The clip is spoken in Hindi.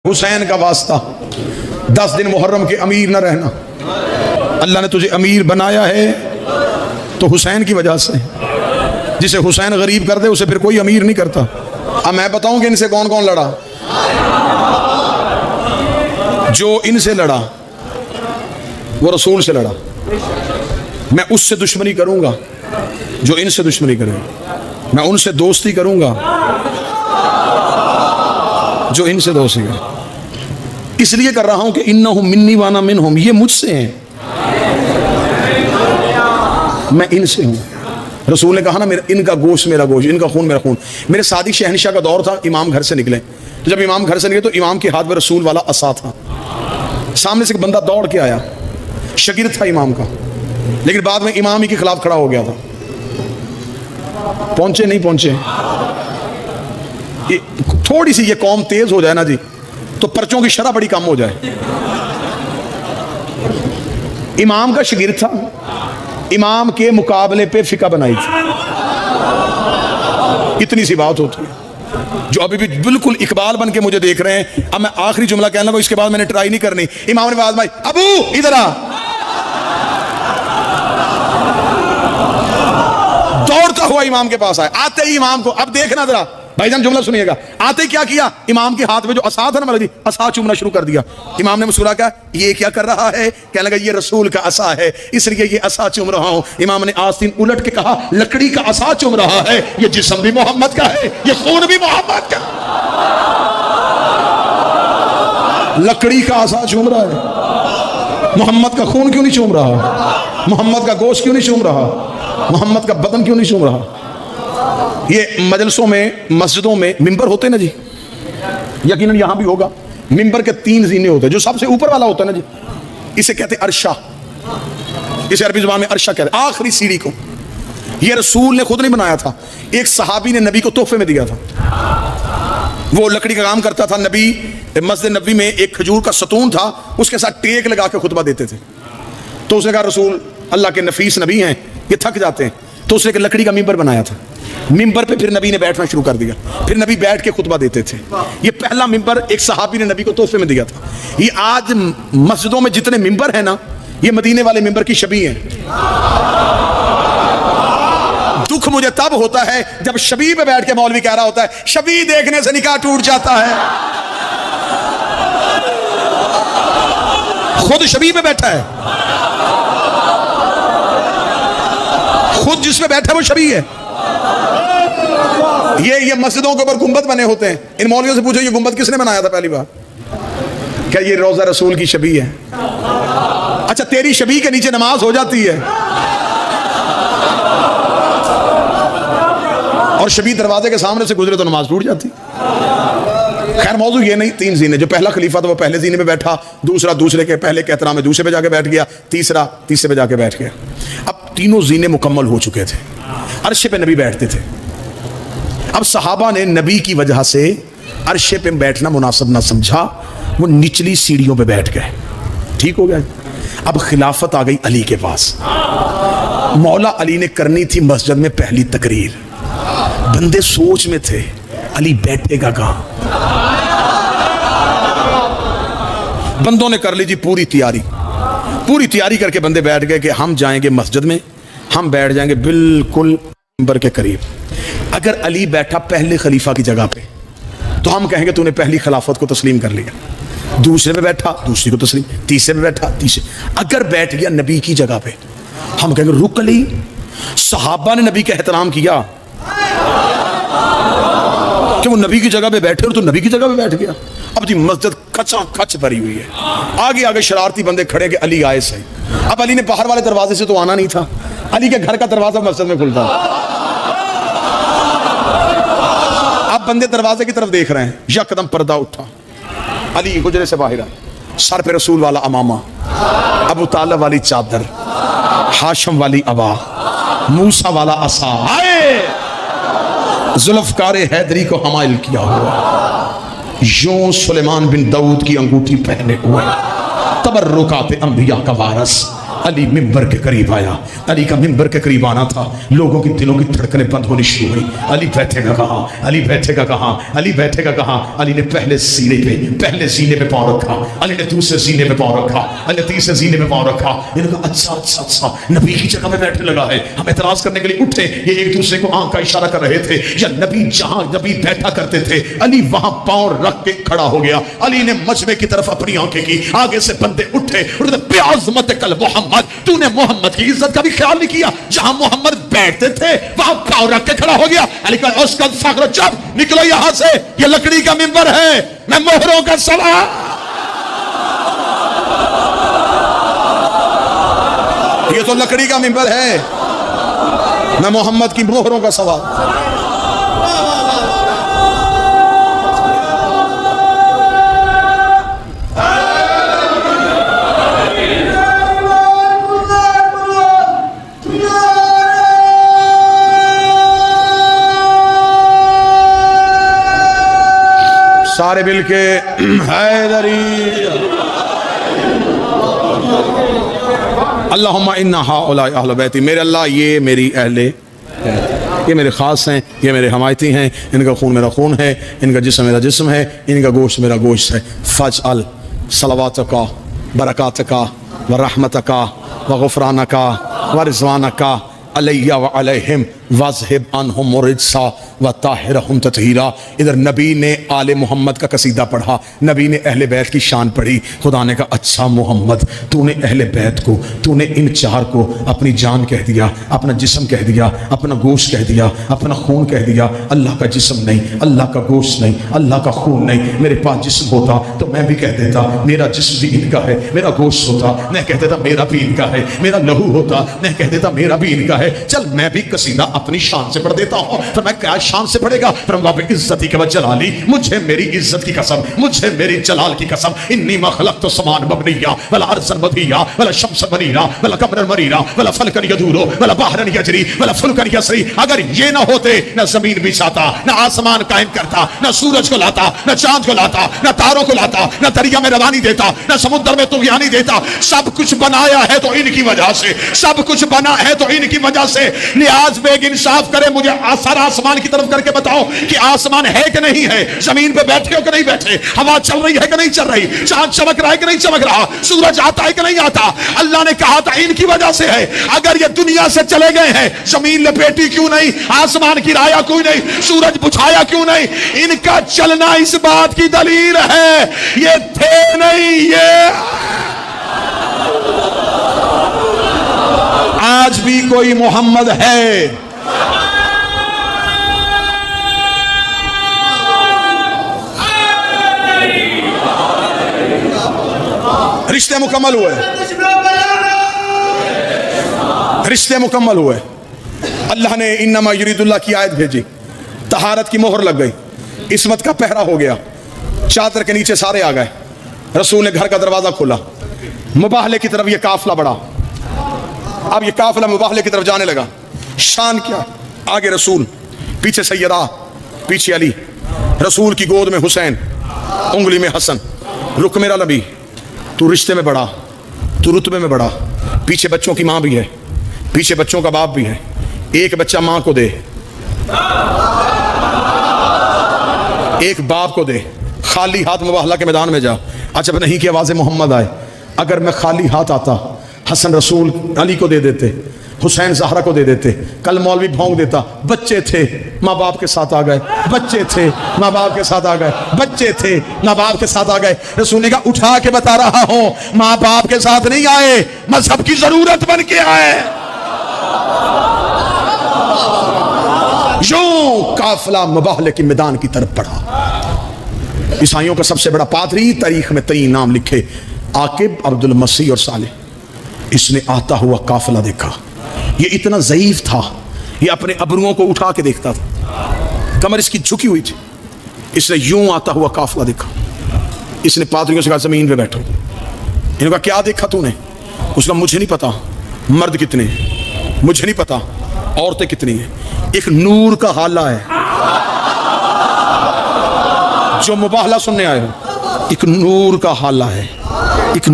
हुसैन का वास्ता 10 दिन मुहर्रम के अमीर न रहना। अल्लाह ने तुझे अमीर बनाया है तो हुसैन की वजह से। जिसे हुसैन गरीब कर दे उसे फिर कोई अमीर नहीं करता। अब मैं बताऊं कि इनसे कौन कौन लड़ा। जो इनसे लड़ा वो रसूल से लड़ा। मैं उससे दुश्मनी करूंगा जो इनसे दुश्मनी करेगा। मैं उनसे दोस्ती करूंगा जो इनसे दोस्ती करे। इसलिए कर रहा हूं कि इन्नहुम मिन्नी वाना मिनहुम, ये मुझसे हैं, मैं इनसे हूं। रसूल ने कहा ना, मेरा इनका गोश्त मेरा गोश्त, इनका खून मेरा खून। मेरे सादिक शहनशाह का दौर था, इमाम घर से निकले तो जब इमाम घर से निकले तो इमाम के हाथ में रसूल वाला असा था। सामने से एक बंदा दौड़ के आया, शगिर्द था इमाम का, लेकिन बाद में इमाम ही के खिलाफ खड़ा हो गया था। पहुंचे नहीं पहुंचे, थोड़ी सी ये कौम तेज हो जाए ना जी तो पर्चों की शरह बड़ी कम हो जाए। इमाम का शागिर्द था, इमाम के मुकाबले पे फिका बनाई थी। इतनी सी बात होती है। जो अभी भी बिल्कुल इकबाल बन के मुझे देख रहे हैं, अब मैं आखिरी जुमला कहना को, इसके बाद मैंने ट्राई नहीं करनी। इमाम ने आवाज मारी, अबू इधर आ। दौड़ता हुआ इमाम के पास आया। आते ही इमाम को, अब देखना जरा भाईजान जुमला सुनिएगा, आते क्या किया, इमाम के हाथ में जो असा था ना, मतलब असा चूमना शुरू कर दिया। इमाम ने मुस्कुरा कहा, ये क्या कर रहा है? कहने लगा, ये रसूल का असा है, इसलिए ये असा चूम रहा हूं। इमाम ने आस्तीन उलट के कहा, लकड़ी का असा चूम रहा है, ये जिस्म भी मोहम्मद का है, ये खून भी मोहम्मद का। लकड़ी का असा चूम रहा है, मोहम्मद का खून क्यों नहीं चूम रहा? मोहम्मद का गोश्त क्यों नहीं चूम रहा? मोहम्मद का बदन क्यों नहीं चूम रहा? ये मजलिसों में, मस्जिदों में मिंबर होते हैं ना जी, यकीनन यहां भी होगा। मिंबर के 3 जीने होते हैं। जो सबसे ऊपर वाला होता है ना जी, इसे कहते हैं अरशा। इसे अरबी जुबान में अरशा कहते हैं, आखिरी सीढ़ी को। ये रसूल ने खुद नहीं बनाया था, एक सहाबी ने नबी को तोहफे में दिया था। वो लकड़ी का काम करता था। नबी मस्जिद नबी में एक खजूर का सतून था, उसके साथ टेक लगा के खुतबा देते थे। तो उसने कहा, रसूल अल्लाह के नफीस नबी हैं, ये थक जाते हैं, तो उसने एक लकड़ी का मिंबर बनाया था। मिंबर पे फिर नबी ने बैठना शुरू कर दिया, फिर नबी बैठ के खुतबा देते थे। ये पहला मिंबर एक सहाबी ने नबी को तोहफे में दिया था। ये आज मस्जिदों में जितने मिंबर हैं ना, ये मदीने वाले मिंबर की शबी हैं। दुख मुझे तब होता है जब शबी पे बैठ के मौलवी कह रहा होता है, शबी देखने से निकाह टूट जाता है। खुद शबी पे बैठा है, खुद जिसमें बैठा है वो शबी है। ये मस्जिदों के ऊपर गुंबद बने होते हैं। इन मौलवियों से पूछो, ये गुंबद किसने बनाया था पहली बार? क्या ये रोजा रसूल की शबी है? अच्छा, तेरी शबी के नीचे नमाज हो जाती है और शबी दरवाजे के सामने से गुजरे तो नमाज टूट जाती। खैर मौजू ये नहीं। 3 जीने, जो पहला खलीफा था वो पहले जीने में बैठा, दूसरा दूसरे के पहले के एहतराम में दूसरे पे जाके बैठ गया, तीसरा तीसरे पे जाके बैठ गया। अब तीनों जीने मुकम्मल हो चुके थे, अर्शे पे नबी बैठते थे। अब सहाबा ने नबी की वजह से अर्शे पे बैठना मुनासिब ना समझा, वो निचली सीढ़ियों पे बैठ गए। ठीक हो गया। अब खिलाफत आ गई अली के पास। मौला अली ने करनी थी मस्जिद में पहली तकरीर। बंदे सोच में थे, अली बैठेगा कहां? बंदों ने कर ली जी पूरी तैयारी करके बंदे बैठ गए कि हम जाएंगे मस्जिद में, हम बैठ जाएंगे बिल्कुल मिंबर के करीब। अगर अली बैठा पहले खलीफा की जगह पे तो हम कहेंगे तूने पहली खिलाफत को तस्लीम कर लिया। दूसरे पे बैठा, दूसरी को तस्लीम, तीसरे पे बैठा, तीसरे। अगर बैठ गया नबी की जगह पे, हम कहेंगे रुक अली, सहाबा ने नबी का एहतराम किया कि वो नबी की जगह पे बैठे और तो नबी की जगह पे बैठ गया। अब जी मस्जिद खचा खच भरी हुई है, आगे आगे शरारती बंदे खड़े कि अली आए सही। अब अली ने बाहर वाले दरवाजे से तो आना नहीं था, अली के घर का दरवाजा मस्जिद में खुलता। अब बंदे दरवाजे की तरफ देख रहे हैं, यकदम पर्दा उठा, अली हुजरे से बाहर आए, सर पे रसूल वाला अमामा, अबू तालिब वाली चादर, हाशम वाली अबा, मूसा वाला असा, आए जुल्फकार हैदरी को हमाइल किया हुआ, यूं सुलेमान बिन दाऊद की अंगूठी पहने हुए, तबर्रुकात अंबिया का वारस, अली मिंबर के करीब आया। अली का मिंबर के करीब आना था, लोगों की दिलों की धड़कनें बंद होनी शुरू हुई। अली बैठेगा कहाँ, अली बैठेगा कहाँ, अली बैठेगा कहाँ। अली ने पहले सीने पे पाँव रखा, अली ने दूसरे सीने पे पाँव रखा, अली ने तीसरे सीने पे पाँव रखा। इन्होंने कहा अच्छा अच्छा अच्छा, नबी की जगह में बैठने लगा है। हम एतराज करने के लिए उठे, ये एक दूसरे को आंख का इशारा कर रहे थे। या नबी जहां नबी बैठा करते थे, अली वहां पाँव रख के खड़ा हो गया। अली ने मजमे की तरफ अपनी आंखें की, आगे से बंदे उठे, प्याज़मत कल मोहम्मद, तूने मोहम्मद की इज्जत का भी ख्याल नहीं किया। जहां मोहम्मद बैठते थे वहां पाँव रख के खड़ा हो गया। अली का उसका फख्र, चुप, निकलो यहां से, ये लकड़ी का मिंबर है, मैं मोहरों का सवाल। ये तो लकड़ी का मिंबर है, मैं मोहम्मद की मोहरों का सवाल। सारे मिल के हैदरी अल्लाहुम्मा इन्ना हाउला अहले बैती, मेरे अल्लाह ये मेरी अहले, ये मेरे ख़ास हैं, ये मेरे हमायती हैं, इनका खून मेरा खून है, इनका जिस्म मेरा जिस्म है, इनका गोश्त मेरा गोश्त है। फजअल सलवातका बरकातका व रहमतका व गुफरानका व रिज़वानका अलैया व अलैहिम वज़हिब अन्हुम रिज्सा व ताहिरहुम तत्हीरा। इधर नबी ने आले मोहम्मद का कसीदा पढ़ा, नबी ने अहले बैत की शान पढ़ी। खुदा ने कहा अच्छा मोहम्मद, तूने अहले बैत को, तूने इन चार को अपनी जान कह दिया, अपना जिस्म कह दिया, अपना गोश्त कह दिया, अपना खून कह दिया। अल्लाह का जिस्म नहीं, अल्लाह का गोश्त नहीं, अल्लाह का खून नहीं। मेरे पास जिस्म होता तो मैं भी कह देता मेरा जिस्म भी इनका है, मेरा गोश्त होता मैं कह देता मेरा भी इनका है, मेरा लहू होता मैं कह देता मेरा भी इनका है। चल मैं भी कसीदा अपनी शान से पढ़ देता हूँ। फिर मैं क्या शान से पढ़ेगा, फिर इज्जती के जलाली, मुझे मेरी इज्जत की कसम, मुझे मेरी जलाल की कसम, इन्नी मखलक तो समान मबनिया वला अरसन मदिया वला शम्स मनीरा वला कमरन मरीरा वला फलकन यदूरो वला बहरन यजरी वला फुलकन यसरी। अगर ये ना होते, न जमीन बिछाता, न आसमान कायम करता, न सूरज को लाता, न चांद को लाता, न तारों को लाता, न दरिया में रवानी देता, न समुद्र में तुगयानी देता। सब कुछ बनाया है तो इनकी वजह से, सब कुछ बना है तो इनकी वजह से। नियाज बेग इंसाफ करे, मुझे सारा आसमान की तरफ करके बताओ कि आसमान है कि नहीं है, जमीन पे बैठे हो कि नहीं बैठे, हवा चल रही है कि नहीं चल रही, चांद चमक रहा है कि नहीं चमक रहा, सूरज आता है कि नहीं आता। अल्लाह ने कहा था इनकी वजह से है। अगर ये दुनिया से चले गए हैं, जमीन लपेटी क्यों नहीं, आसमान गिराया क्यों नहीं, सूरज बुझाया क्यों नहीं, इनका चलना इस बात की दलील है ये थे नहीं, ये आज भी कोई मोहम्मद है। रिश्ते मुकम्मल हुए, रिश्ते मुकम्मल हुए। अल्लाह ने इन्नमा युरीदुल्लाह की आयत भेजी, तहारत की मोहर लग गई, इस्मत का पहरा हो गया, चादर के नीचे सारे आ गए। रसूल ने घर का दरवाजा खोला, मुबाहले की तरफ ये काफला बढ़ा। अब ये काफिला मुबाहले की तरफ जाने लगा। शान क्या, आगे रसूल, पीछे सैयदा, पीछे अली, रसूल की गोद में हुसैन, उंगली में हसन। रुक मेरा नबी, तू रिश्ते में बढ़ा, तू रुतबे में बढ़ा। पीछे बच्चों की माँ भी है, पीछे बच्चों का बाप भी है। एक बच्चा माँ को दे, एक बाप को दे, खाली हाथ मुबाहला के मैदान में जा। अच्छा नहीं कि आवाज़ मोहम्मद आए, अगर मैं खाली हाथ आता, हसन रसूल अली को दे देते, हुसैन ज़हरा को दे देते, कल मौलवी भौंक देता बच्चे थे माँ बाप के साथ आ गए, बच्चे थे माँ बाप के साथ आ गए, बच्चे थे माँ बाप के साथ आ गए। रसूल ने कहा उठा के बता रहा हूं, माँ बाप के साथ नहीं आए, मजहब की जरूरत बन के आए। यूं काफिला मुबाहले के मैदान की तरफ बढ़ा। ईसाइयों का सबसे बड़ा पादरी, तारीख में 3 नाम लिखे, आकिब, अब्दुल मसीह और सालेह। इसने आता हुआ काफिला देखा, ये इतना ज़ईफ था, ये अपने अबरुओं को उठा के देखता था, कमर इसकी झुकी हुई थी। इसने यूं आता हुआ काफिला देखा। इसने पादरियों से कहा जमीन पे बैठो। इन्होंने कहा क्या देखा तूने? उसका मुझे नहीं पता मर्द कितने, मुझे नहीं पता औरतें कितनी हैं, एक नूर का हाला है। जो मुबाहला सुनने आए हो, एक नूर का हाला है, एक